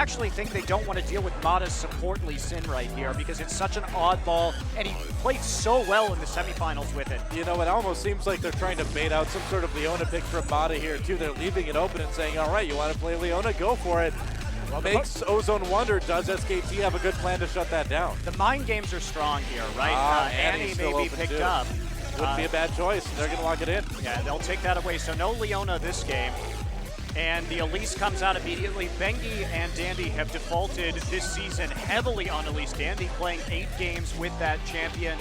actually think they don't want to deal with Mata's support Lee Sin right here because it's such an oddball, and he played so well in the semifinals with it. You know, it almost seems like they're trying to bait out some sort of Leona pick from Mata here, too. They're leaving it open and saying, all right, you want to play Leona? Go for it. Well, makes Ozone wonder, does SKT have a good plan to shut that down? The mind games are strong here, right? Annie may be picked up. Wouldn't be a bad choice. They're going to lock it in. Yeah, they'll take that away. So no Leona this game. And the Elise comes out immediately. Bengi and Dandy have defaulted this season heavily on Elise. Dandy playing 8 games with that champion,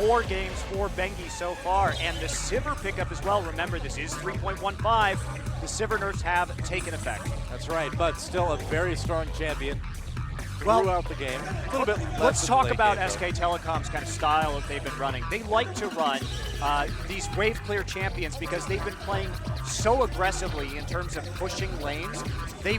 4 games for Bengi so far. And the Sivir pickup as well. Remember, this is 3.15. The Sivir nerfs have taken effect. That's right, but still a very strong champion throughout the game. A little bit less. Let's talk about SK Telecom's kind of style that they've been running. They like to run these wave clear champions because they've been playing so aggressively in terms of pushing lanes. They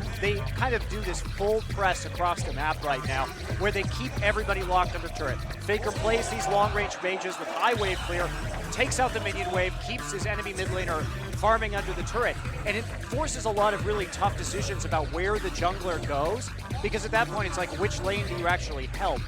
kind of do this full press across the map right now where they keep everybody locked under turret. Faker plays these long-range mages with high wave clear, takes out the minion wave, keeps his enemy mid laner farming under the turret, and it forces a lot of really tough decisions about where the jungler goes, because at that point it's like, which lane do you actually help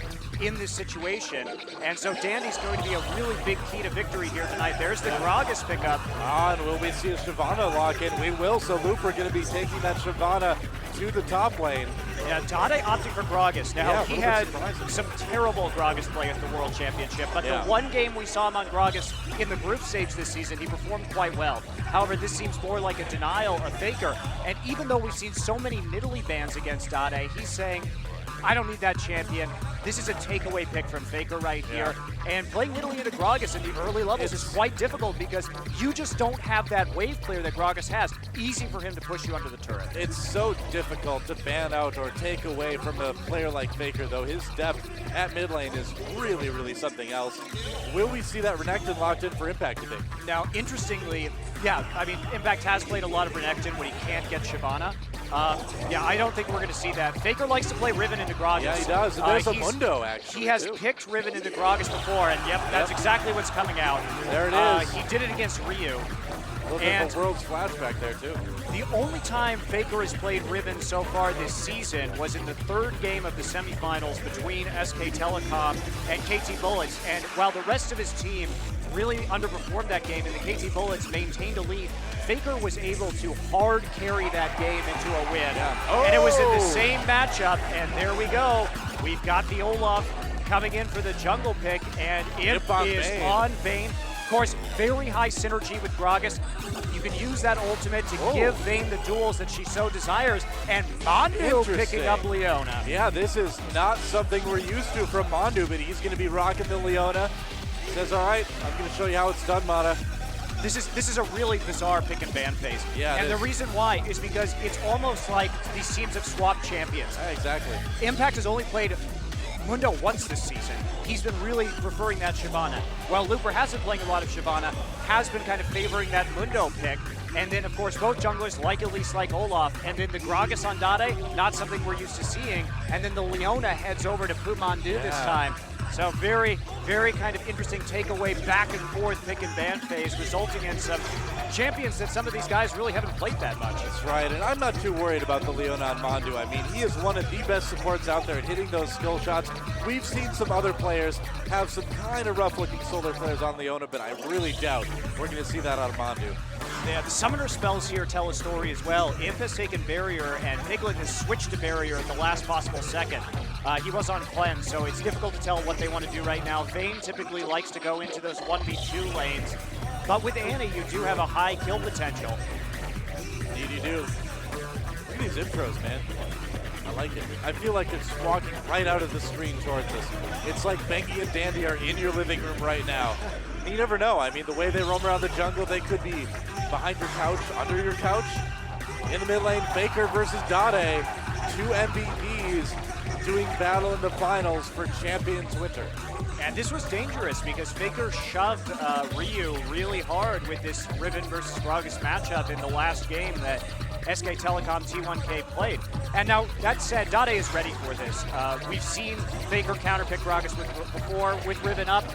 in this situation? And so Dandy's going to be a really big key to victory here tonight. There's the Gragas pickup. And will we see a Shyvana lock in? We will, so Looper going to be taking that Shyvana to the top lane. Yeah, Dade opting for Gragas. Now, he had some terrible Gragas play at the World Championship, but the one game we saw him on Gragas in the group stage this season, he performed quite well. However, this seems more like a denial of Faker, and even though we've seen so many Nidalee bans against Dade, he's saying, I don't need that champion. This is a takeaway pick from Faker right here. And playing Nidalee into Gragas in the early levels is quite difficult because you just don't have that wave clear that Gragas has. Easy for him to push you under the turret. It's so difficult to ban out or take away from a player like Faker, though. His depth at mid lane is really, really something else. Will we see that Renekton locked in for Impact today? Now, interestingly, yeah, I mean, Impact has played a lot of Renekton when he can't get Shyvana. Yeah, I don't think we're going to see that. Faker likes to play Riven into Gragas. Yeah, he does. And there's a Mundo, actually. He has picked Riven into Gragas before, and that's exactly what's coming out. There it is. He did it against Ryu. Look at the world's flashback there, too. The only time Faker has played Riven so far this season was in the 3rd game of the semifinals between SK Telecom and KT Bullets. And while the rest of his team really underperformed that game and the KT Bullets maintained a lead, Faker was able to hard carry that game into a win. And it was in the same matchup, and there we go. We've got the Olaf coming in for the jungle pick, and it is on Vayne. Of course, very high synergy with Gragas. You can use that ultimate to give Vayne the duels that she so desires, and Mondu picking up Leona. Yeah, this is not something we're used to from Mondu, but he's going to be rocking the Leona. Says, all right, I'm going to show you how it's done, Mata. This is a really bizarre pick and ban phase. Yeah, and the reason why is because it's almost like these teams have swapped champions. Yeah, exactly. Impact has only played Mundo once this season. He's been really preferring that Shyvana. While Looper has been playing a lot of Shyvana, has been kind of favoring that Mundo pick. And then, of course, both junglers like Elise, like Olaf. And then the Gragas on Dade, not something we're used to seeing. And then the Leona heads over to Pumandu this time. So very, very kind of interesting takeaway back and forth pick and ban phase, resulting in some champions that some of these guys really haven't played that much. That's right, and I'm not too worried about the Leona on Mondu. I mean, he is one of the best supports out there at hitting those skill shots. We've seen some other players have some kind of rough-looking solar flares on Leona, but I really doubt we're going to see that out of Mondu. Yeah, the summoner spells here tell a story as well. Imp has taken Barrier, and Piglet has switched to Barrier at the last possible second. He was on Cleanse, so it's difficult to tell what they want to do right now. Vayne typically likes to go into those 1v2 lanes, but with Annie, you do have a high kill potential. Indeed you do. Look at these intros, man. I like it. I feel like it's walking right out of the screen towards us. It's like Bengi and Dandy are in your living room right now. And you never know. I mean, the way they roam around the jungle, they could be behind your couch, under your couch. In the mid lane, Faker versus Dade. 2 MVPs doing battle in the finals for Champions Winter. And this was dangerous because Faker shoved Ryu really hard with this Riven versus Gragas matchup in the last game that SK Telecom T1K played. And now, that said, Dade is ready for this. We've seen Faker counterpick Gragas before with Riven up.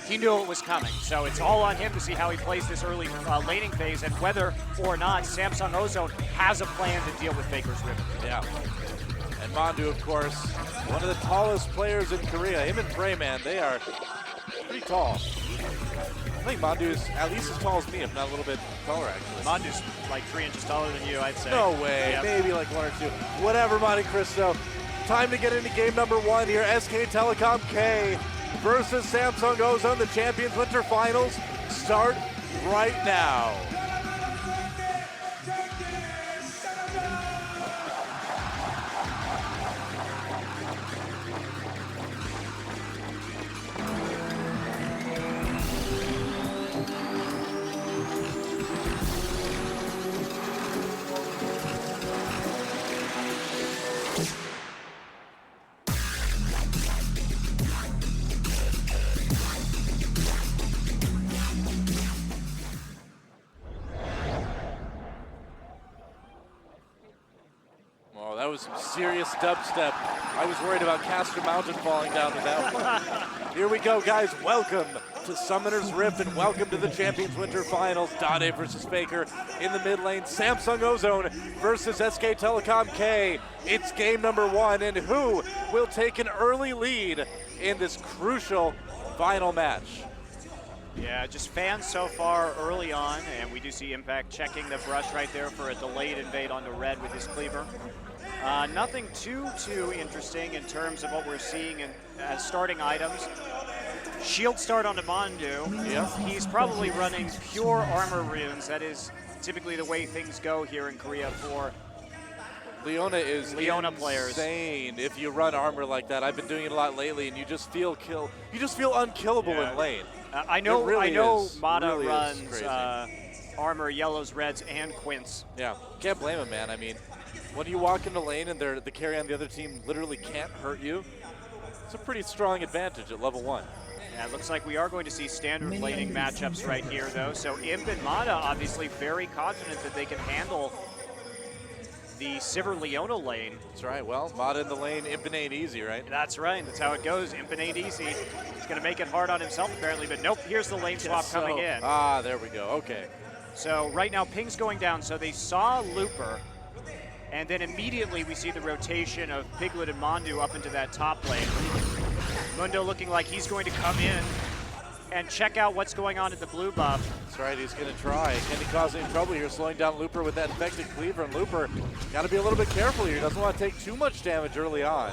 He knew it was coming, so it's all on him to see how he plays this early laning phase and whether or not Samsung Ozone has a plan to deal with Faker's Riven. Yeah. And Mandu, of course, one of the tallest players in Korea. Him and Preyman, they are pretty tall. I think Mandu's at least as tall as me, if not a little bit taller, actually. Mandu's like 3 inches taller than you, I'd say. No way. Yep. Maybe like 1 or 2. Whatever, Monte Cristo. Time to get into game number 1 here. SK Telecom K versus Samsung Ozone. The Champions Winter Finals start right now. Oh, that was some serious dubstep. I was worried about Castor Mountain falling down to that one. Here we go, guys. Welcome to Summoner's Rift and welcome to the Champions Winter Finals. Dade versus Faker in the mid lane. Samsung Ozone versus SK Telecom K. It's game number 1, and who will take an early lead in this crucial final match? Yeah, just fans so far early on, and we do see Impact checking the brush right there for a delayed invade onto red with his cleaver. Nothing too interesting in terms of what we're seeing in starting items. Shield start onto Mandu. Yeah. He's probably running pure armor runes. That is typically the way things go here in Korea for Leona is Leona players. Insane if you run armor like that. I've been doing it a lot lately, and you just feel unkillable in lane. I know Mata really runs armor, yellows, reds, and quints. Yeah, can't blame him, man. I mean, when you walk into lane and the carry on the other team literally can't hurt you, it's a pretty strong advantage at level 1. Yeah, it looks like we are going to see standard laning matchups right here, though. So Imp and Mata obviously very confident that they can handle the Sivir Leona lane. That's right. Well, Mata in the lane, Imp ain't easy, right? That's right. That's how it goes. Imp ain't easy. He's going to make it hard on himself, apparently. But nope, here's the lane swap coming in. Ah, there we go. Okay. So right now, ping's going down. So they saw Looper. And then immediately we see the rotation of Piglet and Mandu up into that top lane. Mundo looking like he's going to come in and check out what's going on at the blue buff. That's right, he's going to try. Can he cause any trouble here, slowing down Looper with that infected cleaver? And Looper got to be a little bit careful here. He doesn't want to take too much damage early on.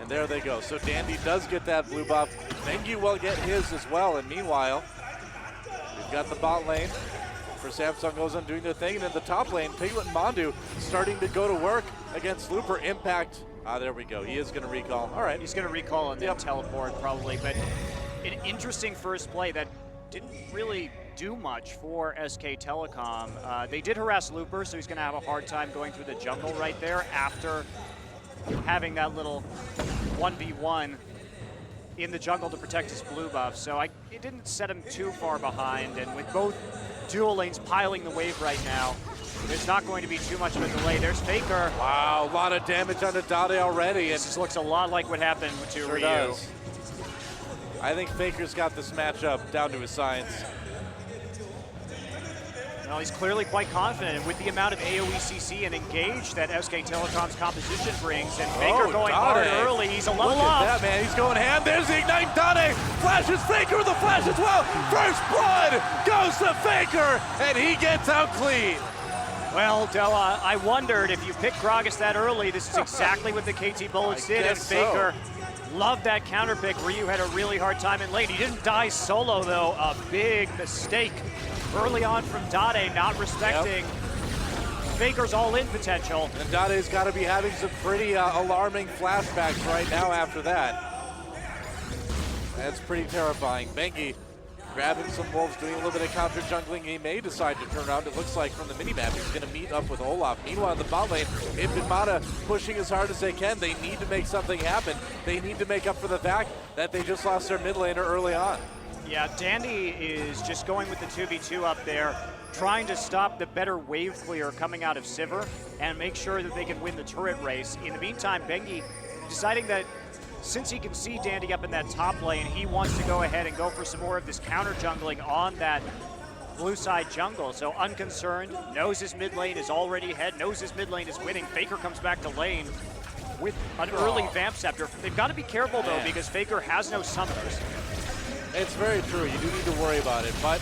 And there they go. So Dandy does get that blue buff. Mengu will get his as well. And meanwhile, we've got the bot lane for Samsung Ozone doing their thing. And in the top lane, Piglet and Mandu starting to go to work against Looper. Impact. Ah, there we go. He is going to recall. All right. He's going to recall and then teleport probably. But an interesting first play that didn't really do much for SK Telecom. They did harass Looper, so he's going to have a hard time going through the jungle right there after having that little 1v1 in the jungle to protect his blue buff. So it didn't set him too far behind. And with both dual lanes piling the wave right now, there's not going to be too much of a delay. There's Faker. Wow, a lot of damage onto Dade already. This looks a lot like what happened to Sure Ryu. Does. I think Faker's got this matchup down to his science. Well, he's clearly quite confident, and with the amount of AoE CC and engage that SK Telecom's composition brings, and Faker going hard early, he's a level Look up. at that, man. He's going ham. There's the Ignite. Dade flashes Faker with the flash as well. First blood goes to Faker, and he gets out clean. Well, Doa, I wondered if you picked Gragas that early, this is exactly what the KT Bullets did, and Faker loved that counter pick. Ryu had a really hard time in lane. He didn't die solo, though. A big mistake early on from Dade, not respecting Faker's all-in potential. And Dade's got to be having some pretty alarming flashbacks right now after that. That's pretty terrifying. Bengi grabbing some wolves, doing a little bit of counter jungling. He may decide to turn around. It looks like from the minimap he's going to meet up with Olaf. Meanwhile, in the bot lane, Imp and Mata pushing as hard as they can. They need to make something happen. They need to make up for the fact that they just lost their mid laner early on. Yeah, Dandy is just going with the 2v2 up there, trying to stop the better wave clear coming out of Sivir and make sure that they can win the turret race. In the meantime, Bengi deciding that since he can see Dandy up in that top lane, he wants to go ahead and go for some more of this counter jungling on that blue side jungle. So unconcerned, knows his mid lane is already ahead, knows his mid lane is winning. Faker comes back to lane. with an early Vamp Scepter. They've got to be careful, though, Man. because Faker has no summoners. It's very true. You do need to worry about it, but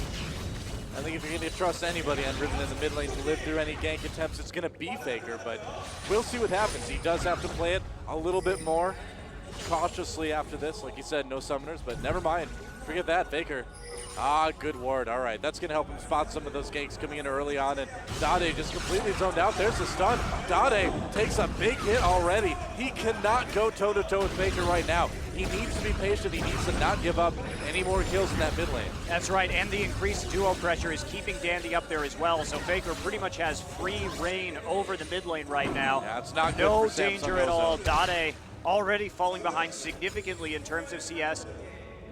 I think if you're going to trust anybody on Riven in the mid lane to live through any gank attempts, it's going to be Faker, but we'll see what happens. He does have to play it a little bit more cautiously after this. Like you said, no summoners, but never mind. Forget that, Faker. Ah, good ward. All right, that's going to help him spot some of those ganks coming in early on, and Dade just completely zoned out. There's the stun. Dade takes a big hit already. He cannot go toe-to-toe with Faker right now. He needs to be patient. He needs to not give up any more kills in that mid lane. That's right, and the increased duo pressure is keeping Dandy up there as well, so Faker pretty much has free reign over the mid lane right now. Yeah, it's not good No for danger Samsung at all. Ozone. Dade already falling behind significantly in terms of CS.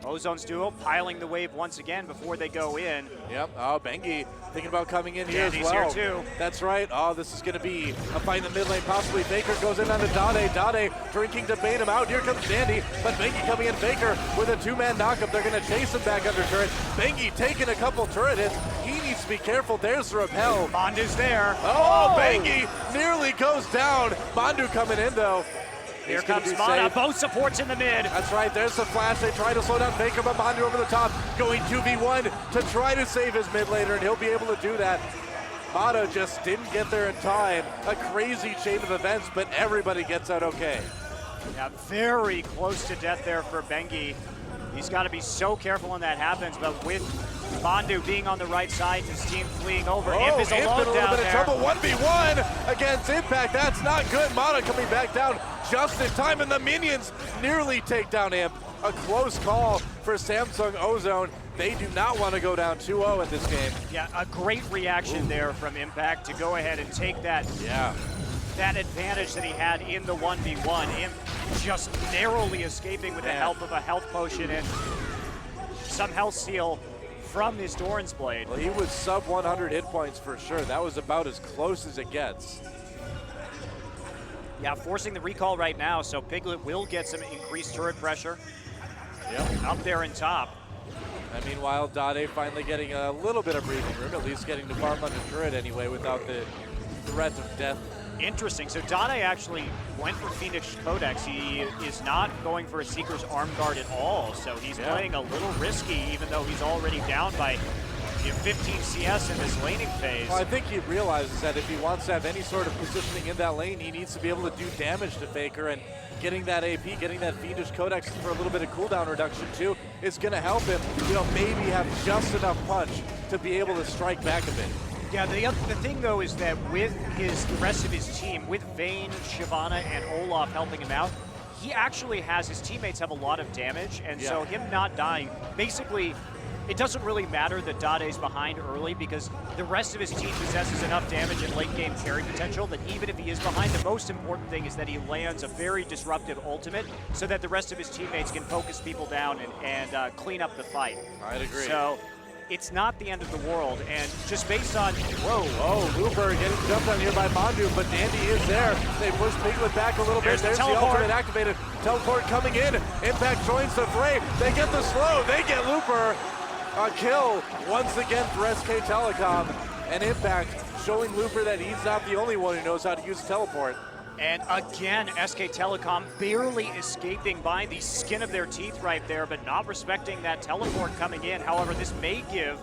Ozone's duo piling the wave once again before they go in. Yep. Oh, Bengi thinking about coming in here Dandy's as well. here too. That's right. Oh, this is going to be a fight in the mid lane. Possibly Faker goes in onto Dade. Dade drinking to bait him out. Here comes Dandy, but Bengi coming in. Faker with a two-man knockup. They're going to chase him back under turret. Bengi taking a couple turret hits. He needs to be careful. There's the repel. Bandu's there. Oh, Bengi nearly goes down. Bandu coming in though. Here He's gonna comes be Mana, safe. both supports in the mid. That's right, there's the flash. They try to slow down Faker, but Bandu over the top, going 2v1 to try to save his mid laner, and he'll be able to do that. Mata just didn't get there in time. A crazy chain of events, but everybody gets out okay. Yeah, very close to death there for Bengi. He's got to be so careful when that happens, but with Bandu being on the right side, his team fleeing over. Imp is Imp in a alone little down bit of there. trouble. 1v1 against Impact. That's not good. Mata coming back down just in time, and the minions nearly take down Imp. A close call for Samsung Ozone. They do not want to go down 2-0 in this game. Yeah, a great reaction there from Impact to go ahead and take that, that advantage that he had in the 1v1. Imp just narrowly escaping with the help of a health potion and some health steal from his Doran's Blade. Well, he was sub 100 hit points for sure. That was about as close as it gets. Yeah, forcing the recall right now, so Piglet will get some increased turret pressure. Yep. Up there in top. And meanwhile, Dade finally getting a little bit of breathing room, at least getting to farm under turret anyway without the threat of death. Interesting. So Dade actually went for Phoenix Codex. He is not going for a Seeker's Arm Guard at all. So he's playing a little risky, even though he's already down by 15 CS in this laning phase. Well, I think he realizes that if he wants to have any sort of positioning in that lane, he needs to be able to do damage to Faker, and getting that AP, getting that Fiendish Codex for a little bit of cooldown reduction too is going to help him, maybe have just enough punch to be able to strike back a bit. Yeah, the thing though is that with the rest of his team, with Vayne, Shyvana, and Olaf helping him out, he actually has, his teammates have a lot of damage, and so him not dying, basically, it doesn't really matter that Dade's behind early because the rest of his team possesses enough damage and late game carry potential that even if he is behind, the most important thing is that he lands a very disruptive ultimate so that the rest of his teammates can focus people down and clean up the fight. I'd agree. So it's not the end of the world, and just based on, Looper getting jumped on here by Bandu, but Dandy is there. They push Piglet back a little bit. There's the the teleport. ultimate activated. Teleport coming in. Impact joins the fray. They get the slow. They get Looper. A kill once again for SK Telecom, and Impact showing Looper that he's not the only one who knows how to use teleport. And again, SK Telecom barely escaping by the skin of their teeth right there, but not respecting that teleport coming in. However, this may give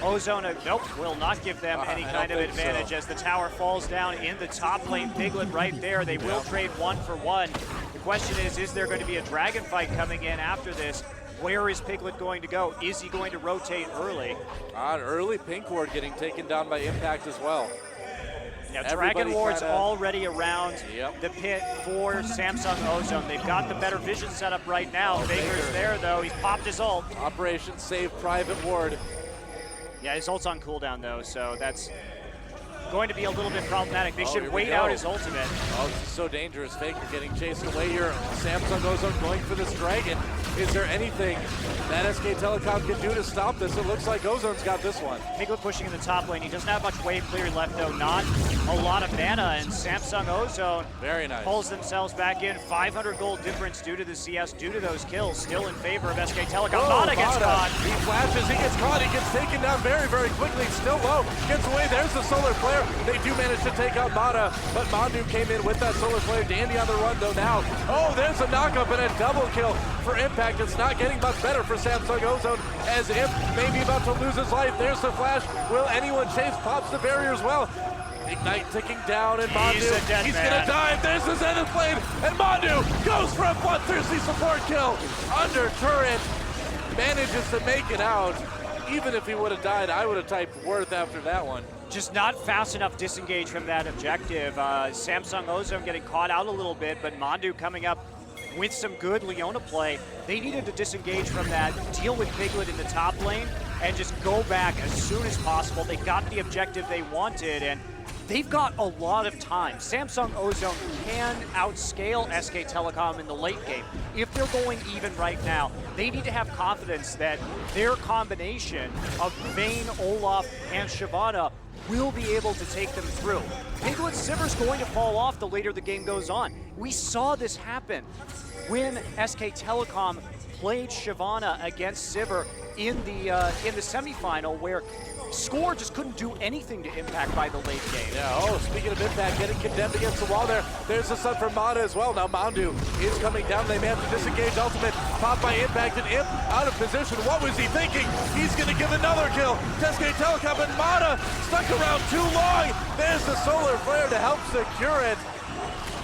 Ozone will not give them any kind of advantage as the tower falls down in the top lane. Piglet right there. They will trade 1-for-1. The question is there going to be a dragon fight coming in after this? Where is Piglet going to go? Is he going to rotate early? An early pink ward getting taken down by Impact as well. Now, Dragon Ward's already around Yep. the pit for Samsung Ozone. They've got the better vision setup right now. Baker's there, though. He's popped his ult. Operation Save Private Ward. Yeah, his ult's on cooldown, though, so that's going to be a little bit problematic. They should here we wait go. out his ultimate. Oh, this is so dangerous. Faker getting chased away here. Samsung Ozone going for this dragon. Is there anything that SK Telecom can do to stop this? It looks like Ozone's got this one. Piglet pushing in the top lane. He doesn't have much wave clear left, though. Not a lot of mana, and Samsung Ozone Very nice. pulls themselves back in. 500 gold difference due to the CS, due to those kills. Still in favor of SK Telecom. Oh, Mata gets caught. He flashes, he gets caught, he gets taken down very, very quickly. Still low, gets away. There's the solar flare. They do manage to take out Mata, but Mandu came in with that solar flare. Dandy on the run though now. Oh, there's a knockup and a double kill for Impact. It's not getting much better for Samsung Ozone as Imp may be about to lose his life. There's the flash. Will anyone chase? Pops the barrier as well. Ignite ticking down, and Mandu, he's gonna dive. There's the Zenith Blade, and Mandu goes for a bloodthirsty support kill. Under turret, manages to make it out. Even if he would have died, I would have typed Worth after that one. Just not fast enough disengage from that objective. Samsung Ozone getting caught out a little bit, but Mandu coming up with some good Leona play. They needed to disengage from that, deal with Piglet in the top lane, and just go back as soon as possible. They got the objective they wanted, and they've got a lot of time. Samsung Ozone can outscale SK Telecom in the late game. If they're going even right now, they need to have confidence that their combination of Vayne, Olaf, and Shyvana will be able to take them through. Piglet Sivir's going to fall off the later the game goes on. We saw this happen when SK Telecom played Shyvana against Sivir in the semifinal, where Score just couldn't do anything to Impact by the late game. Yeah, oh, speaking of Impact, getting condemned against the wall there. There's the stun from Mata as well. Now Mandu is coming down. They may have to disengage. Ultimate popped by Impact, and Imp out of position. What was he thinking? He's going to give another kill. SK Telecom, and Mata stuck around too long. There's the solar flare to help secure it.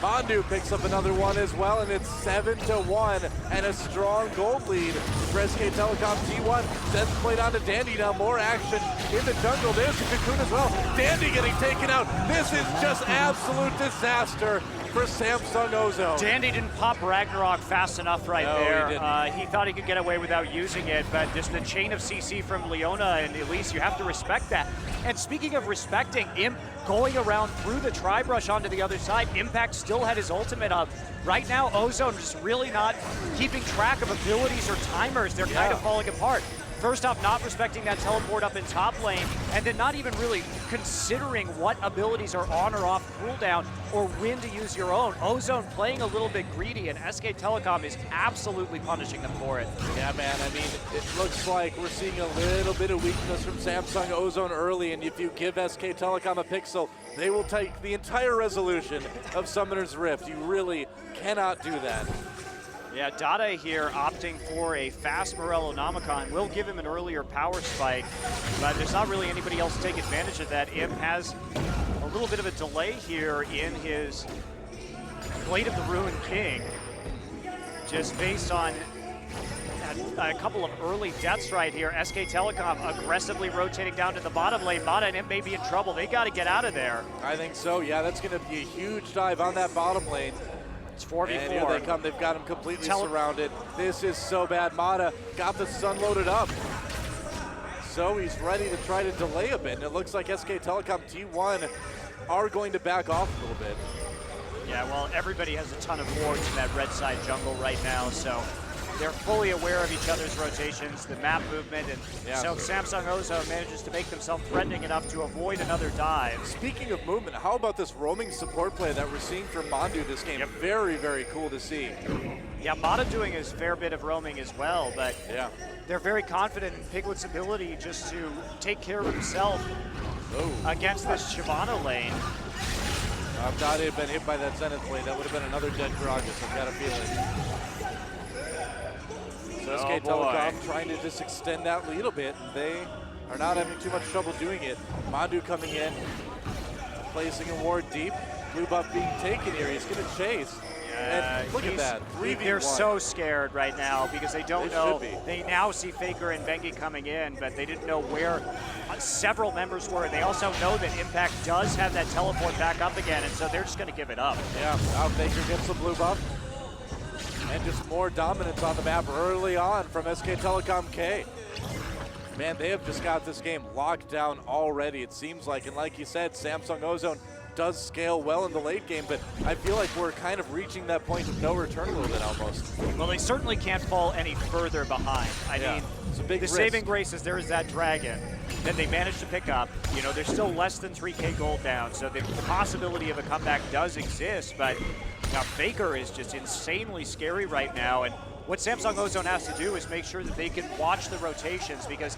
Mandu picks up another one as well, and it's 7-1, and a strong gold lead for SK Telecom T1. Sends played on to Dandy now, more action in the jungle. There's the Cocoon as well. Dandy getting taken out. This is just absolute disaster for Samsung Ozone. Dandy didn't pop Ragnarok fast enough there. He thought he could get away without using it, but just the chain of CC from Leona and Elise, you have to respect that. And speaking of respecting, Imp going around through the tri-brush onto the other side. Impact still had his ultimate up. Right now, Ozone just really not keeping track of abilities or timers. They're kind of falling apart. First off, not respecting that teleport up in top lane, and then not even really considering what abilities are on or off cooldown or when to use your own. Ozone playing a little bit greedy, and SK Telecom is absolutely punishing them for it. Yeah, man, I mean, it looks like we're seeing a little bit of weakness from Samsung Ozone early, and if you give SK Telecom a pixel, they will take the entire resolution of Summoner's Rift. You really cannot do that. Yeah, Dada here opting for a fast Morellonomicon. Will give him an earlier power spike, but there's not really anybody else to take advantage of that. Imp has a little bit of a delay here in his Blade of the Ruined King, just based on a couple of early deaths right here. SK Telecom aggressively rotating down to the bottom lane. Mata and Imp may be in trouble. They got to get out of there. I think so, yeah. That's going to be a huge dive on that bottom lane. It's 4v4. And here they come. They've got him completely surrounded. This is so bad. Mata got the stun loaded up. So he's ready to try to delay a bit. And it looks like SK Telecom T1 are going to back off a little bit. Yeah, well, everybody has a ton of wards in that red side jungle right now, so they're fully aware of each other's rotations, the map movement, and so Samsung Ozone manages to make themselves threatening enough to avoid another dive. Speaking of movement, how about this roaming support play that we're seeing from Mandu this game? Very, very cool to see. Yeah, Mata doing his fair bit of roaming as well, but they're very confident in Piglet's ability just to take care of himself against this Shyvana lane. If Dada had been hit by that Zenith Blade, that would have been another dead Gragas, I've got a feeling. So SK Telecom trying to just extend that lead a bit, and they are not having too much trouble doing it. Mandu coming in, placing a ward deep. Blue buff being taken here, he's going to chase. And look at that, 3v1. They're so scared right now because they don't know. They now see Faker and Bengi coming in, but they didn't know where several members were. They also know that Impact does have that teleport back up again, and so they're just going to give it up. Yeah, now Faker gets the blue buff. And just more dominance on the map early on from SK Telecom K. Man, they have just got this game locked down already, it seems like. And like you said, Samsung Ozone does scale well in the late game, but I feel like we're kind of reaching that point of no return a little bit almost. Well, they certainly can't fall any further behind. I mean, it's a big the risk. saving grace is there is that dragon that they managed to pick up. You know, they're still less than 3K gold down, so the possibility of a comeback does exist, but now Faker is just insanely scary right now, and what Samsung Ozone has to do is make sure that they can watch the rotations, because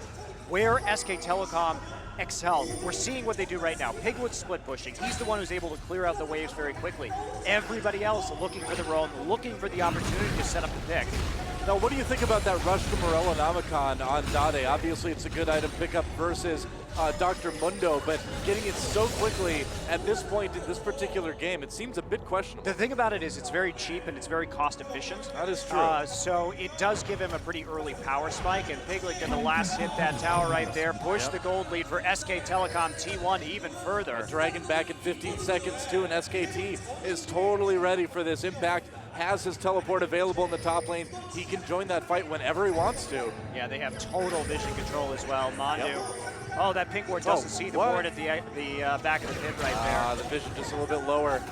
where SK Telecom excels, we're seeing what they do right now. Piglet's split pushing. He's the one who's able to clear out the waves very quickly. Everybody else looking for the roam, looking for the opportunity to set up the pick. Now, what do you think about that rush to Morello Namicon on Dade? Obviously, it's a good item pickup versus Dr. Mundo, but getting it so quickly at this point in this particular game, it seems a bit questionable. The thing about it is it's very cheap and it's very cost efficient. That is true. So it does give him a pretty early power spike, and Piglet gonna last hit that tower right there, push the gold lead for SK Telecom T1 even further. A dragon back in 15 seconds too, and SKT is totally ready for this. Impact has his teleport available in the top lane. He can join that fight whenever he wants to. Yeah, they have total vision control as well. Mandu. Oh, that pink ward doesn't see the ward at the back of the pit right there. The vision just a little bit lower.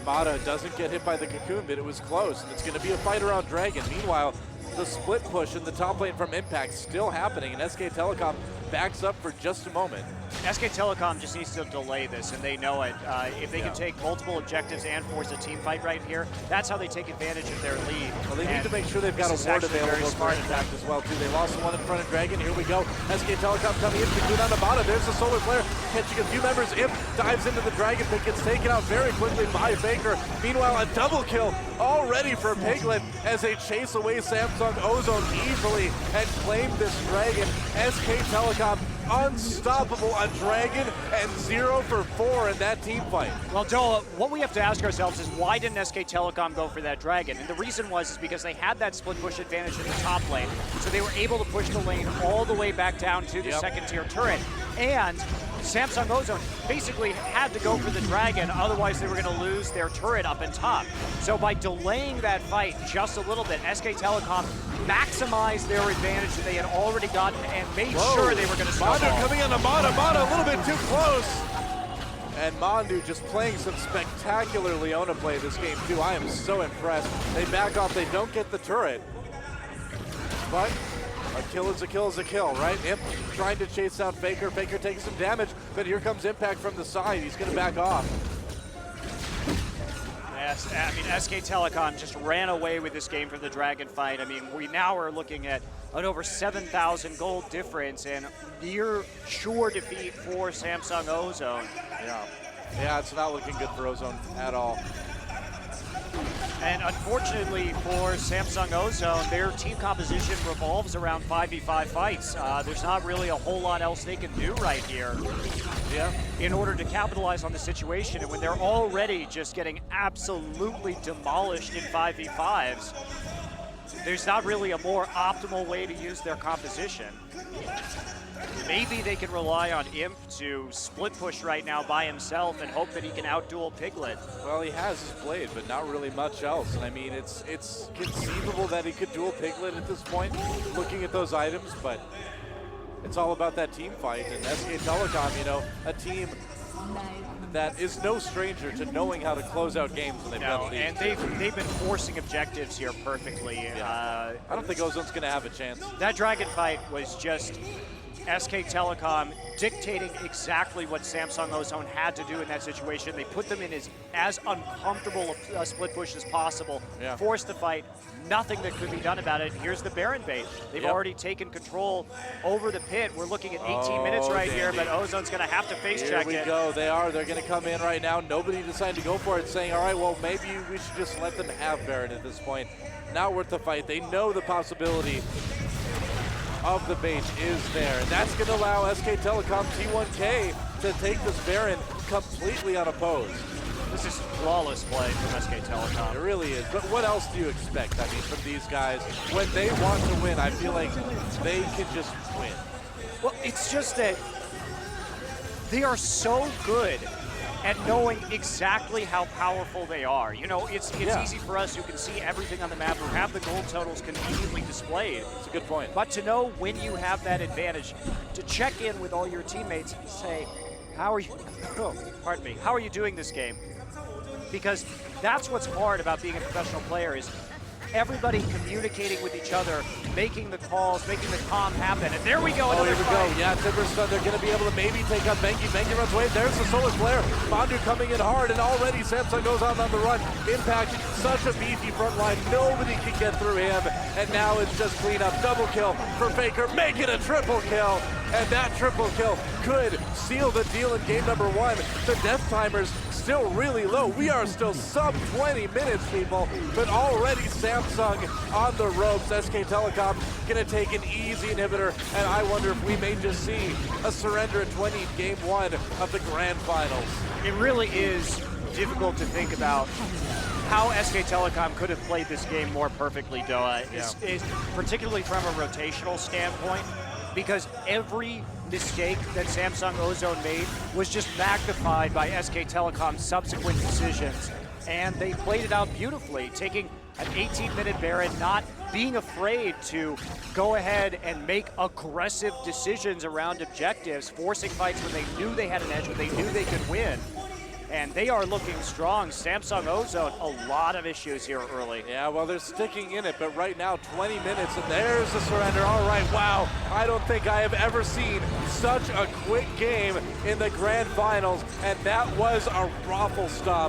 Mata doesn't get hit by the cocoon, but it was close, and it's going to be a fight around Dragon. Meanwhile, the split push in the top lane from Impact still happening, and SK Telecom backs up for just a moment. SK Telecom just needs to delay this, and they know it. If they can take multiple objectives and force a team fight right here, that's how they take advantage of their lead. Well, they need to make sure they've got a ward available for Impact as well, too. They lost the one in front of Dragon. Here we go. SK Telecom coming in. Cocoon on the bottom. There's the Solar Flare, catching a few members. Imp dives into the Dragon, but gets taken out very quickly by Faker. Meanwhile, a double kill already for Piglet as they chase away Samsung Ozone easily and claim this Dragon. SK Telecom unstoppable on Dragon and 0 for 4 in that team fight. Well, Doa, what we have to ask ourselves is why didn't SK Telecom go for that Dragon? And the reason was because they had that split push advantage in the top lane, so they were able to push the lane all the way back down to the second tier turret. And Samsung Ozone basically had to go for the Dragon, otherwise they were going to lose their turret up in top. So by delaying that fight just a little bit, SK Telecom maximized their advantage that they had already gotten and made sure they were going to stop. Mandu coming on to Mata. Mata a little bit too close. And Mandu just playing some spectacular Leona play this game too. I am so impressed. They back off, they don't get the turret. But a kill is a kill is a kill, right? Imp trying to chase down Faker. Faker takes some damage, but here comes Impact from the side. He's going to back off. Yes, I mean, SK Telecom just ran away with this game from the Dragon fight. I mean, we now are looking at an over 7,000 gold difference and near sure defeat for Samsung Ozone. Yeah, it's not looking good for Ozone at all. And unfortunately for Samsung Ozone, their team composition revolves around 5v5 fights. There's not really a whole lot else they can do right here in order to capitalize on the situation. And when they're already just getting absolutely demolished in 5v5s, there's not really a more optimal way to use their composition. Maybe they can rely on Imp to split push right now by himself and hope that he can outduel Piglet. Well, he has his blade, but not really much else. And I mean, it's conceivable that he could duel Piglet at this point, looking at those items, but it's all about that team fight. And SK Telecom, you know, a team that is no stranger to knowing how to close out games when they've got leads. And they've been forcing objectives here perfectly. I don't think Ozone's going to have a chance. That Dragon fight was just SK Telecom dictating exactly what Samsung Ozone had to do in that situation. They put them in as uncomfortable a split push as possible, forced the fight, nothing that could be done about it. Here's the Baron bait. They've already taken control over the pit. We're looking at 18 minutes right here, but Ozone's going to have to face check it. Here we go. They're going to come in right now. Nobody decided to go for it, saying, all right, well, maybe we should just let them have Baron at this point. Not worth the fight. They know the possibility of the bait is there. And that's going to allow SK Telecom T1K to take this Baron completely unopposed. This is flawless play from SK Telecom. It really is. But what else do you expect, I mean, from these guys? When they want to win, I feel like they can just win. Well, it's just that they are so good at knowing exactly how powerful they are. You know, it's easy for us who can see everything on the map or have the gold totals conveniently displayed. That's a good point. But to know when you have that advantage, to check in with all your teammates and say, how are you, oh, pardon me, how are you doing this game? Because that's what's hard about being a professional player is everybody communicating with each other, making the calls, making the comm happen. And there we go, another here we fight. go. Yeah, Timbers, they're going to be able to maybe take out Bengi. Bengi runs away. There's the Solar Flare. Bandu coming in hard, and already Samsung goes out on the run. Impact, such a beefy front line. Nobody can get through him. And now it's just cleanup. Double kill for Faker. Make it a triple kill. And that triple kill could seal the deal in game number 1. The death timers still really low. We are still sub 20 minutes, people, but already Samsung on the ropes. SK Telecom gonna take an easy inhibitor, and I wonder if we may just see a surrender at 20 in game 1 of the grand finals. It really is difficult to think about how SK Telecom could have played this game more perfectly, Doa, is particularly from a rotational standpoint, because every mistake that Samsung Ozone made was just magnified by SK Telecom's subsequent decisions. And they played it out beautifully, taking an 18-minute Baron, not being afraid to go ahead and make aggressive decisions around objectives, forcing fights when they knew they had an edge, when they knew they could win. And they are looking strong. Samsung Ozone, a lot of issues here early. Yeah, well, they're sticking in it, but right now, 20 minutes, and there's the surrender. All right, wow. I don't think I have ever seen such a quick game in the grand finals, and that was a raffle stop